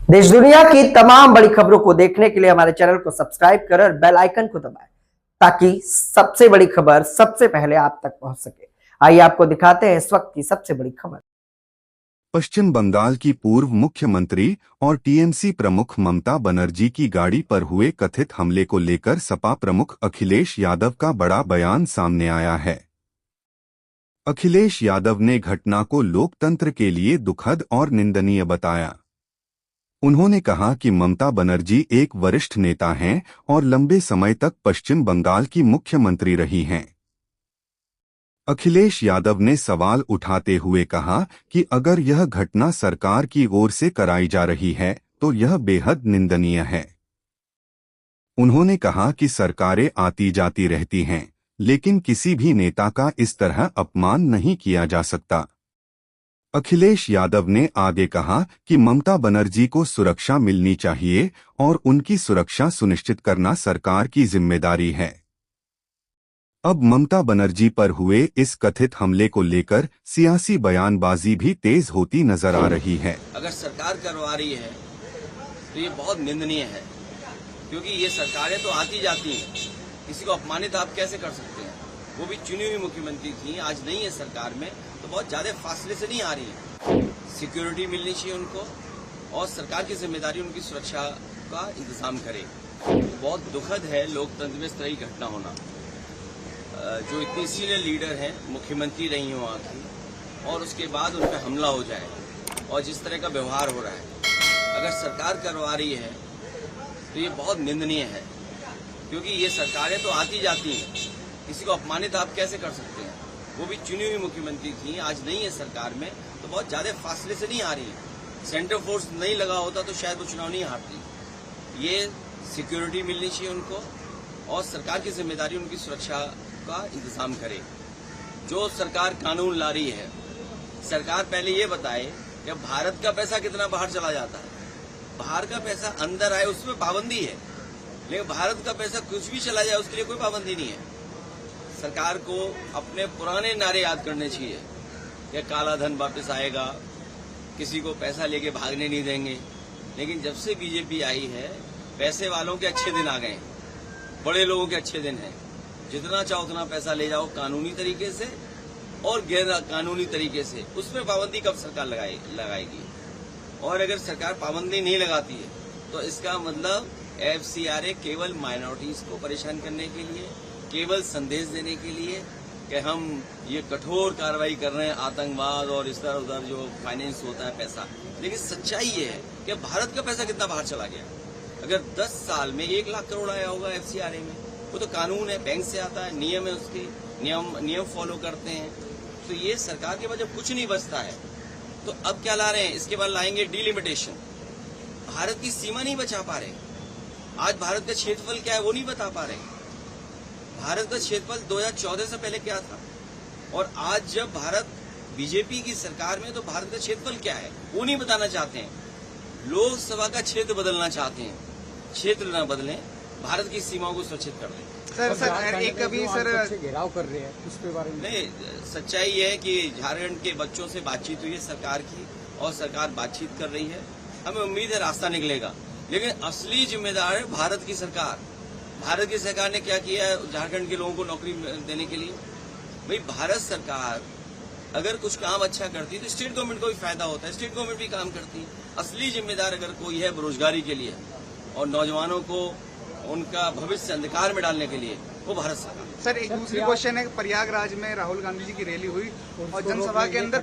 देश दुनिया की तमाम बड़ी खबरों को देखने के लिए हमारे चैनल को सब्सक्राइब करें और बेल आइकन को दबाएं ताकि सबसे बड़ी खबर सबसे पहले आप तक पहुंच सके। आइए आपको दिखाते हैं इस वक्त की सबसे बड़ी खबर। पश्चिम बंगाल की पूर्व मुख्यमंत्री और टीएमसी प्रमुख ममता बनर्जी की गाड़ी पर हुए कथित हमले को लेकर सपा प्रमुख अखिलेश यादव का बड़ा बयान सामने आया है। अखिलेश यादव ने घटना को लोकतंत्र के लिए दुखद और निंदनीय बताया। उन्होंने कहा कि ममता बनर्जी एक वरिष्ठ नेता हैं और लंबे समय तक पश्चिम बंगाल की मुख्यमंत्री रही हैं। अखिलेश यादव ने सवाल उठाते हुए कहा कि अगर यह घटना सरकार की ओर से कराई जा रही है तो यह बेहद निंदनीय है। उन्होंने कहा कि सरकारें आती जाती रहती हैं, लेकिन किसी भी नेता का इस तरह अपमान नहीं किया जा सकता। अखिलेश यादव ने आगे कहा कि ममता बनर्जी को सुरक्षा मिलनी चाहिए और उनकी सुरक्षा सुनिश्चित करना सरकार की जिम्मेदारी है। अब ममता बनर्जी पर हुए इस कथित हमले को लेकर सियासी बयानबाजी भी तेज होती नजर आ रही है। अगर सरकार करवा रही है तो ये बहुत निंदनीय है, क्योंकि ये सरकारें तो आती जाती हैं, किसी को अपमानित आप कैसे कर सकते हैं। वो भी चुनी हुई मुख्यमंत्री थी, आज नहीं है सरकार में, तो बहुत ज्यादा फासले से नहीं आ रही है। सिक्योरिटी मिलनी चाहिए उनको और सरकार की जिम्मेदारी उनकी सुरक्षा का इंतजाम करे। बहुत दुखद है लोकतंत्र में इस तरह की घटना होना। जो इतनी सीनियर लीडर हैं, मुख्यमंत्री रही हो वहाँ की, और उसके बाद उन पर हमला हो जाए और जिस तरह का व्यवहार हो रहा है, अगर सरकार करवा रही है तो ये बहुत निंदनीय है, क्योंकि ये सरकारें तो आती जाती हैं, किसी को अपमानित आप कैसे कर सकते हैं। वो भी चुनी हुई मुख्यमंत्री थी, आज नहीं है सरकार में, तो बहुत ज्यादा फासले से नहीं आ रही है। सेंटर फोर्स नहीं लगा होता तो शायद वो चुनाव नहीं हारती। ये सिक्योरिटी मिलनी चाहिए उनको और सरकार की जिम्मेदारी उनकी सुरक्षा का इंतजाम करे। जो सरकार कानून ला रही है, सरकार पहले ये बताए कि भारत का पैसा कितना बाहर चला जाता है। बाहर का पैसा अंदर आए उसमें पाबंदी है, लेकिन भारत का पैसा कुछ भी चला जाए उसके लिए कोई पाबंदी नहीं है। सरकार को अपने पुराने नारे याद करने चाहिए कि काला धन वापस आएगा, किसी को पैसा लेके भागने नहीं देंगे। लेकिन जब से बीजेपी आई है, पैसे वालों के अच्छे दिन आ गए, बड़े लोगों के अच्छे दिन हैं। जितना चाहो उतना पैसा ले जाओ, कानूनी तरीके से और गैर कानूनी तरीके से। उसमें पाबंदी कब सरकार लगाएगी? और अगर सरकार पाबंदी नहीं लगाती है तो इसका मतलब एफसीआरए केवल माइनॉरिटीज को परेशान करने के लिए, केवल संदेश देने के लिए कि हम ये कठोर कार्रवाई कर रहे हैं आतंकवाद और इस तरह उधर जो फाइनेंस होता है पैसा। लेकिन सच्चाई ये है कि भारत का पैसा कितना बाहर चला गया। अगर 10 साल में 1 लाख करोड़ आया होगा एफसीआरए में, वो तो कानून है, बैंक से आता है, नियम है, उसके नियम फॉलो करते हैं। तो ये सरकार के पास जब कुछ नहीं बचता है तो अब क्या ला रहे हैं? इसके बाद लाएंगे डिलिमिटेशन। भारत की सीमा नहीं बचा पा रहे। आज भारत का क्षेत्रफल क्या है वो नहीं बता पा रहे। भारत का क्षेत्रफल 2014 से पहले क्या था, और आज जब भारत बीजेपी की सरकार में, तो भारत का क्षेत्रफल क्या है वो नहीं बताना चाहते हैं। लोकसभा का क्षेत्र बदलना चाहते हैं, क्षेत्र न बदलें, भारत की सीमाओं को सुरक्षित कर दें। सर एक अभी सर घेराव कर रहे हैं उसके बारे में नहीं, सच्चाई ये है कि झारखंड के बच्चों से बातचीत हुई है सरकार की, और सरकार बातचीत कर रही है। हमें उम्मीद है रास्ता निकलेगा, लेकिन असली जिम्मेदार है भारत की सरकार। भारत की सरकार ने क्या किया है झारखंड के लोगों को नौकरी देने के लिए? भाई, भारत सरकार अगर कुछ काम अच्छा करती है तो स्टेट गवर्नमेंट को भी फायदा होता है, स्टेट गवर्नमेंट भी काम करती है। असली जिम्मेदार अगर कोई है बेरोजगारी के लिए और नौजवानों को उनका भविष्य अंधकार में डालने के लिए, वो भारत सरकार। सर एक दूसरी क्वेश्चन है, प्रयागराज में राहुल गांधी जी की रैली हुई और जनसभा के अंदर